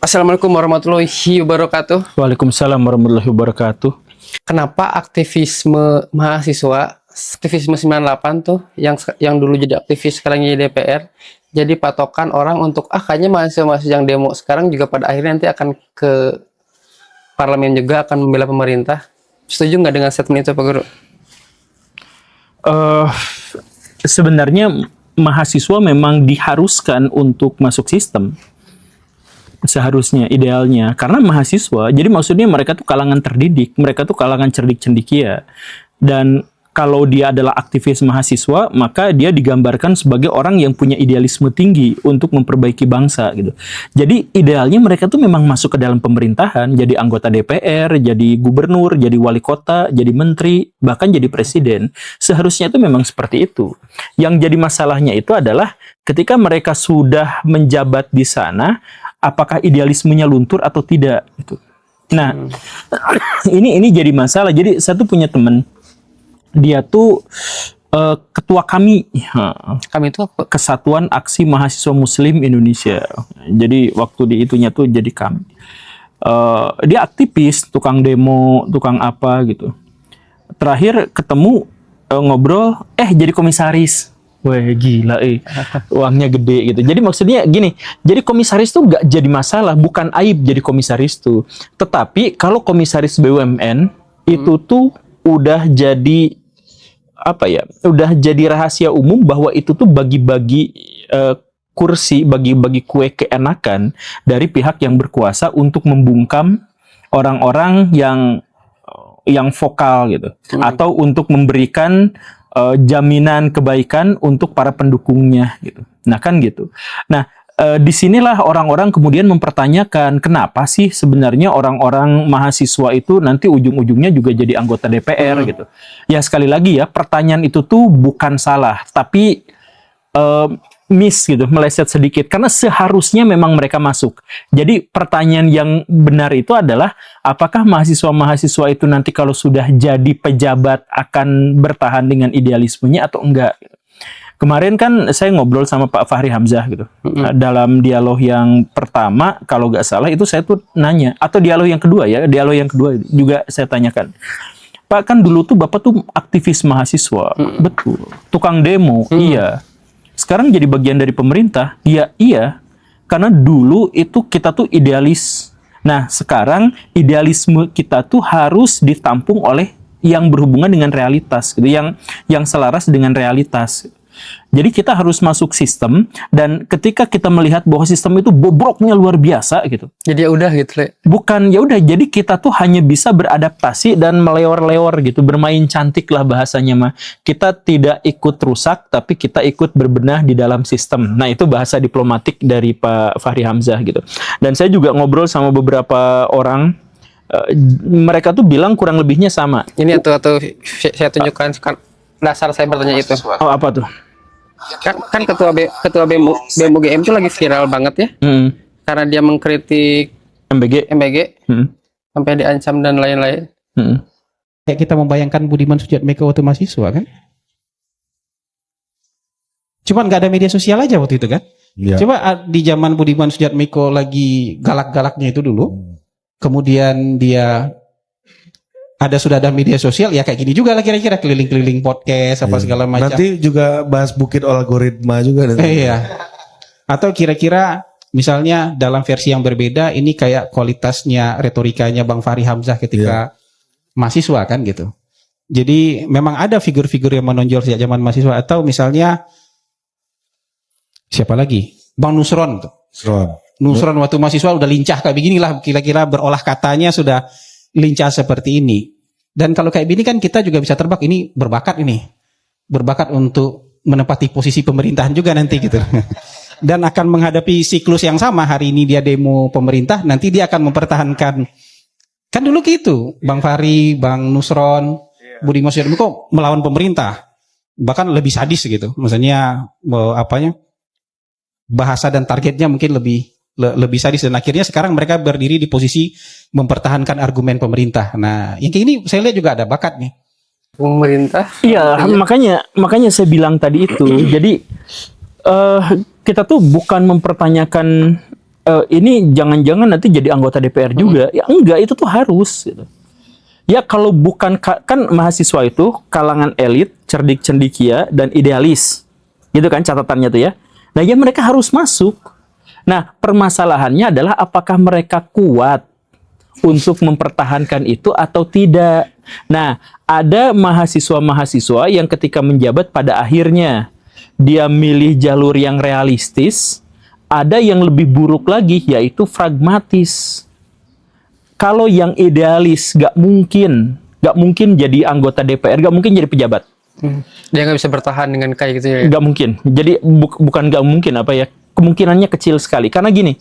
Assalamualaikum warahmatullahi wabarakatuh. Waalaikumsalam warahmatullahi wabarakatuh. Kenapa aktivisme mahasiswa, aktivisme 98 tuh yang dulu jadi aktivis sekarang jadi DPR, jadi patokan orang untuk kayaknya mahasiswa-mahasiswa yang demo sekarang juga pada akhirnya nanti akan ke parlemen juga akan membela pemerintah. Setuju nggak dengan statement itu, Pak Guru? Sebenarnya mahasiswa memang diharuskan untuk masuk sistem. Seharusnya, idealnya. Karena mahasiswa, jadi maksudnya mereka tuh kalangan terdidik, mereka tuh kalangan cerdik cendikia. Dan kalau dia adalah aktivis mahasiswa, maka dia digambarkan sebagai orang yang punya idealisme tinggi untuk memperbaiki bangsa gitu. Jadi idealnya mereka tuh memang masuk ke dalam pemerintahan, jadi anggota DPR, jadi gubernur, jadi wali kota, jadi menteri, bahkan jadi presiden. Seharusnya itu memang seperti itu. Yang jadi masalahnya itu adalah ketika mereka sudah menjabat di sana, apakah idealismenya luntur atau tidak gitu. Nah, ini jadi masalah. Jadi saya tuh punya teman, dia tuh ketua kami itu apa? Kesatuan Aksi Mahasiswa Muslim Indonesia. Jadi waktu di itunya tuh jadi kami. Dia aktivis, tukang demo, tukang apa gitu. Terakhir ketemu ngobrol, jadi komisaris. Wah gila uangnya gede gitu. Jadi maksudnya gini, jadi komisaris tuh gak jadi masalah, bukan aib jadi komisaris tuh. Tetapi kalau komisaris BUMN itu tuh udah jadi apa ya? Udah jadi rahasia umum bahwa itu tuh bagi-bagi kursi, bagi-bagi kue keenakan dari pihak yang berkuasa untuk membungkam orang-orang yang vokal gitu, atau untuk memberikan jaminan kebaikan untuk para pendukungnya gitu. Nah kan gitu. Nah disinilah orang-orang kemudian mempertanyakan kenapa sih sebenarnya orang-orang mahasiswa itu nanti ujung-ujungnya juga jadi anggota DPR gitu. Ya sekali lagi ya, pertanyaan itu tuh bukan salah, tapi miss gitu, meleset sedikit karena seharusnya memang mereka masuk. Jadi pertanyaan yang benar itu adalah apakah mahasiswa-mahasiswa itu nanti kalau sudah jadi pejabat akan bertahan dengan idealismenya atau enggak. Kemarin kan saya ngobrol sama Pak Fahri Hamzah gitu. Dalam dialog yang pertama kalau nggak salah itu saya tuh nanya, atau dialog yang kedua ya, dialog yang kedua juga saya tanyakan. Pak, kan dulu tuh Bapak tuh aktivis mahasiswa. Betul. Tukang demo, iya. Sekarang jadi bagian dari pemerintah, iya, karena dulu itu kita tuh idealis. Nah, sekarang idealisme kita tuh harus ditampung oleh yang berhubungan dengan realitas, gitu, yang selaras dengan realitas. Jadi kita harus masuk sistem, dan ketika kita melihat bahwa sistem itu bobroknya luar biasa gitu. Jadi ya udah gitu, Le. Bukan ya udah, jadi kita tuh hanya bisa beradaptasi dan melewor-lewor gitu, bermain cantik lah bahasanya mah. Kita tidak ikut rusak, tapi kita ikut berbenah di dalam sistem. Nah, itu bahasa diplomatik dari Pak Fahri Hamzah gitu. Dan saya juga ngobrol sama beberapa orang, mereka tuh bilang kurang lebihnya sama. Ini atau saya tunjukkan dasar saya bertanya itu. Oh, apa tuh? Kan ketua BEM itu lagi viral banget ya, karena dia mengkritik MBG sampai diancam dan lain-lain. Kayak kita membayangkan Budiman Sujatmiko waktu mahasiswa kan, cuman nggak ada media sosial aja waktu itu kan. Ya. Coba di zaman Budiman Sujatmiko lagi galak-galaknya itu dulu, kemudian dia sudah ada media sosial ya kayak gini juga lah kira-kira, keliling-keliling podcast apa segala macam. Nanti juga bahas bukit algoritma juga nanti. Iya. Atau kira-kira misalnya dalam versi yang berbeda ini kayak kualitasnya retorikanya Bang Fahri Hamzah ketika mahasiswa kan gitu. Jadi memang ada figur-figur yang menonjol sejak zaman mahasiswa, atau misalnya siapa lagi? Bang Nusron tuh. Nusron waktu mahasiswa udah lincah kayak beginilah, kira-kira berolah katanya sudah lincah seperti ini. Dan kalau kayak gini kan kita juga bisa terbak, ini berbakat untuk menempati posisi pemerintahan juga nanti gitu. Dan akan menghadapi siklus yang sama. Hari ini dia demo pemerintah, nanti dia akan mempertahankan. Kan dulu gitu, Bang Fahri, Bang Nusron, Budiman Sujatmiko melawan pemerintah, bahkan lebih sadis gitu. Maksudnya bahasa dan targetnya mungkin lebih sadis, dan akhirnya sekarang mereka berdiri di posisi mempertahankan argumen pemerintah. Nah, yang ini saya lihat juga ada bakat nih. Pemerintah. Iya, makanya saya bilang tadi itu. Jadi kita tuh bukan mempertanyakan ini jangan-jangan nanti jadi anggota DPR juga. Ya enggak, itu tuh harus gitu. Ya kalau bukan kan mahasiswa itu kalangan elit, cerdik cendikia dan idealis. Gitu kan catatannya tuh ya. Nah, ya mereka harus masuk. Nah, permasalahannya adalah apakah mereka kuat untuk mempertahankan itu atau tidak. Nah, ada mahasiswa-mahasiswa yang ketika menjabat pada akhirnya dia milih jalur yang realistis. Ada yang lebih buruk lagi, yaitu pragmatis. Kalau yang idealis gak mungkin jadi anggota DPR, gak mungkin jadi pejabat. Dia nggak bisa bertahan dengan kayak gitu ya. Gak mungkin. Jadi bukan gak mungkin apa ya, kemungkinannya kecil sekali. Karena gini,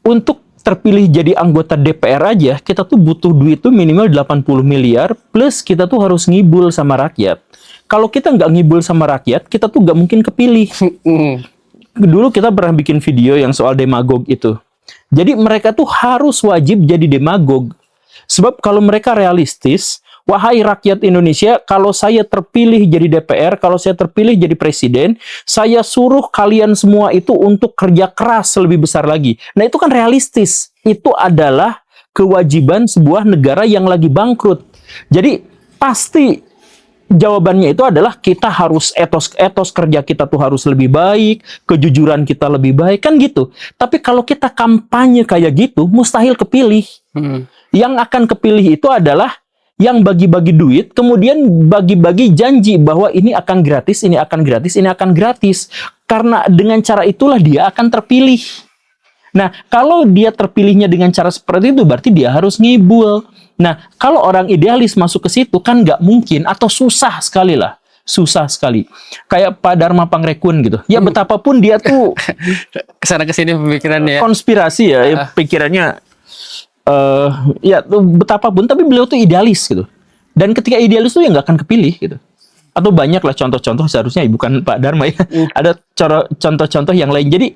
untuk terpilih jadi anggota DPR aja, kita tuh butuh duit tuh minimal 80 miliar, plus kita tuh harus ngibul sama rakyat. Kalau kita nggak ngibul sama rakyat, kita tuh nggak mungkin kepilih. Dulu kita pernah bikin video yang soal demagog itu. Jadi mereka tuh harus wajib jadi demagog. Sebab kalau mereka realistis, wahai rakyat Indonesia, kalau saya terpilih jadi DPR, kalau saya terpilih jadi presiden, saya suruh kalian semua itu untuk kerja keras lebih besar lagi. Nah, itu kan realistis. Itu adalah kewajiban sebuah negara yang lagi bangkrut. Jadi pasti jawabannya itu adalah kita harus etos kerja kita tuh harus lebih baik, kejujuran kita lebih baik, kan gitu. Tapi kalau kita kampanye kayak gitu, mustahil kepilih. Yang akan kepilih itu adalah yang bagi-bagi duit, kemudian bagi-bagi janji bahwa ini akan gratis, ini akan gratis, ini akan gratis. Karena dengan cara itulah dia akan terpilih. Nah, kalau dia terpilihnya dengan cara seperti itu, berarti dia harus ngibul. Nah, kalau orang idealis masuk ke situ kan nggak mungkin atau susah sekali lah. Susah sekali. Kayak Pak Dharma Pangrekun gitu. Ya betapapun dia tuh Kesana kesini pemikirannya ya. konspirasi ya, pikirannya ya tuh betapapun, tapi beliau tuh idealis gitu. Dan ketika idealis tuh ya nggak akan kepilih gitu. Atau banyak lah contoh-contoh, seharusnya bukan Pak Dharma ya. Ada contoh-contoh yang lain. Jadi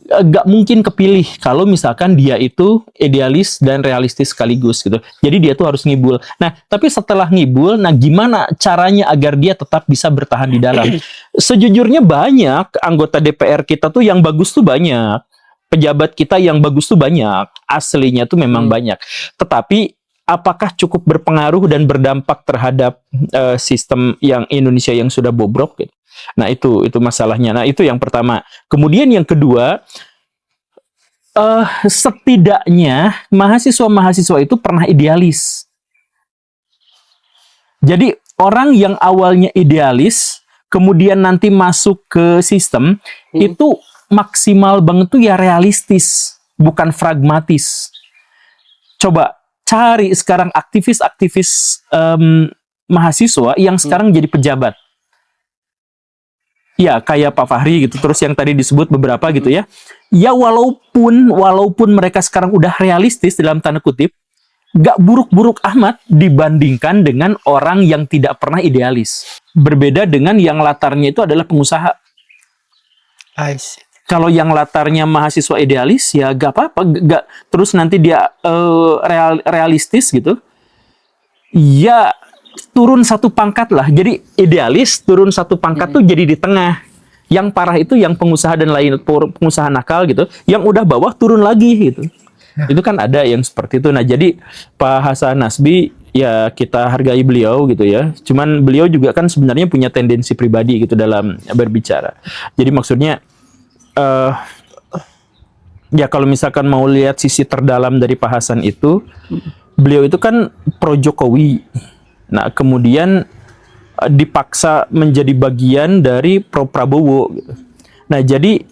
nggak mungkin kepilih kalau misalkan dia itu idealis dan realistis sekaligus gitu. Jadi dia tuh harus ngibul. Nah, tapi setelah ngibul, nah gimana caranya agar dia tetap bisa bertahan di dalam? Sejujurnya banyak anggota DPR kita tuh yang bagus tuh banyak. Pejabat kita yang bagus tuh banyak. Aslinya tuh memang banyak. Tetapi apakah cukup berpengaruh dan berdampak terhadap sistem yang Indonesia yang sudah bobrok gitu? Nah, itu masalahnya. Nah, itu yang pertama. Kemudian yang kedua, setidaknya mahasiswa-mahasiswa itu pernah idealis. Jadi, orang yang awalnya idealis, kemudian nanti masuk ke sistem, itu maksimal banget tuh ya realistis, bukan pragmatis. Coba cari sekarang aktivis-aktivis mahasiswa yang sekarang jadi pejabat. Ya, kayak Pak Fahri gitu, terus yang tadi disebut beberapa gitu ya. Ya walaupun mereka sekarang udah realistis dalam tanda kutip, gak buruk-buruk amat dibandingkan dengan orang yang tidak pernah idealis. Berbeda dengan yang latarnya itu adalah pengusaha. I see. Kalau yang latarnya mahasiswa idealis, ya gak apa-apa. Terus nanti dia realistis gitu. Ya turun satu pangkat lah. Jadi idealis turun satu pangkat tuh jadi di tengah. Yang parah itu yang pengusaha dan lain pengusaha nakal gitu. Yang udah bawah turun lagi gitu. Itu kan ada yang seperti itu. Nah, jadi Pak Hasan Nasbi ya kita hargai beliau gitu ya. Cuman beliau juga kan sebenarnya punya tendensi pribadi gitu dalam berbicara. Jadi maksudnya ya kalau misalkan mau lihat sisi terdalam dari Pak Hasan itu, beliau itu kan pro Jokowi. Nah, kemudian dipaksa menjadi bagian dari pro Prabowo gitu. Nah, jadi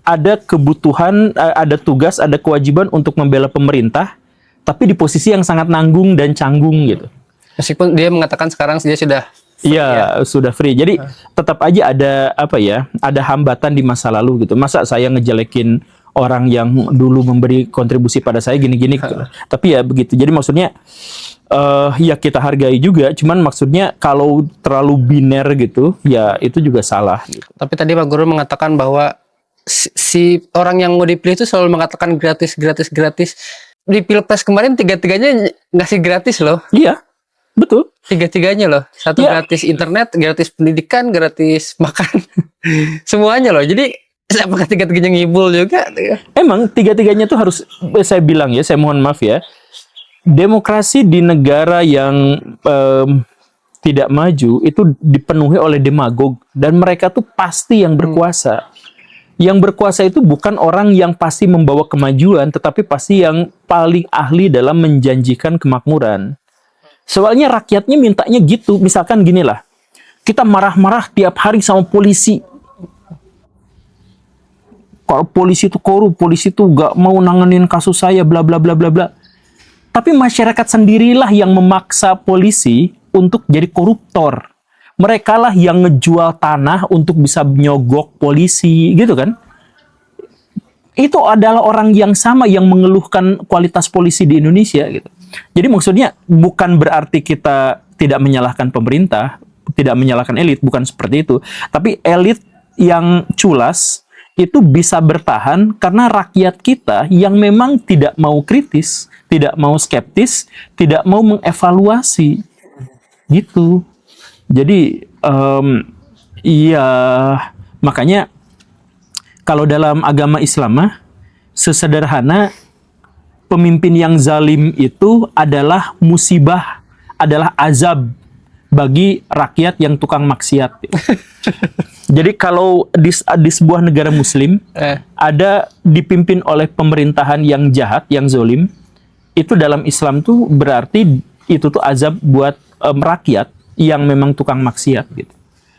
ada kebutuhan, ada tugas, ada kewajiban untuk membela pemerintah, tapi di posisi yang sangat nanggung dan canggung gitu. Meskipun dia mengatakan sekarang dia sudah Iya, sudah free. Jadi tetap aja ada apa ya? Ada hambatan di masa lalu gitu. Masa saya ngejelekin orang yang dulu memberi kontribusi pada saya gini-gini gitu. Tapi ya begitu. Jadi maksudnya ya kita hargai juga. Cuman maksudnya kalau terlalu biner gitu, ya itu juga salah gitu. Tapi tadi Pak Guru mengatakan bahwa si orang yang mau dipilih itu selalu mengatakan gratis. Di Pilpres kemarin tiga-tiganya ngasih gratis loh. Iya, betul. Tiga-tiganya loh. Satu Ya. gratis internet, gratis pendidikan, gratis makan. Semuanya loh. Jadi Apakah tiga-tiganya ngibul juga? Emang tiga-tiganya tuh harus, saya bilang ya, saya mohon maaf ya, demokrasi di negara yang tidak maju itu dipenuhi oleh demagog, dan mereka tuh pasti yang berkuasa. Yang berkuasa itu bukan orang yang pasti membawa kemajuan, tetapi pasti yang paling ahli dalam menjanjikan kemakmuran. Soalnya rakyatnya mintanya gitu. Misalkan gini lah, kita marah-marah tiap hari sama polisi. Kalau polisi itu korup, polisi itu gak mau nanganin kasus saya, bla bla bla bla bla. Tapi masyarakat sendirilah yang memaksa polisi untuk jadi koruptor. Mereka lah yang ngejual tanah untuk bisa nyogok polisi, gitu kan? Itu adalah orang yang sama yang mengeluhkan kualitas polisi di Indonesia, gitu. Jadi maksudnya bukan berarti kita tidak menyalahkan pemerintah, tidak menyalahkan elit, bukan seperti itu. Tapi elit yang culas itu bisa bertahan karena rakyat kita yang memang tidak mau kritis, tidak mau skeptis, tidak mau mengevaluasi. Gitu. Jadi iya, makanya kalau dalam agama Islam sesederhana pemimpin yang zalim itu adalah musibah, adalah azab bagi rakyat yang tukang maksiat. Jadi kalau di sebuah negara muslim ada dipimpin oleh pemerintahan yang jahat, yang zalim, itu dalam Islam tuh berarti itu tuh azab buat rakyat yang memang tukang maksiat gitu.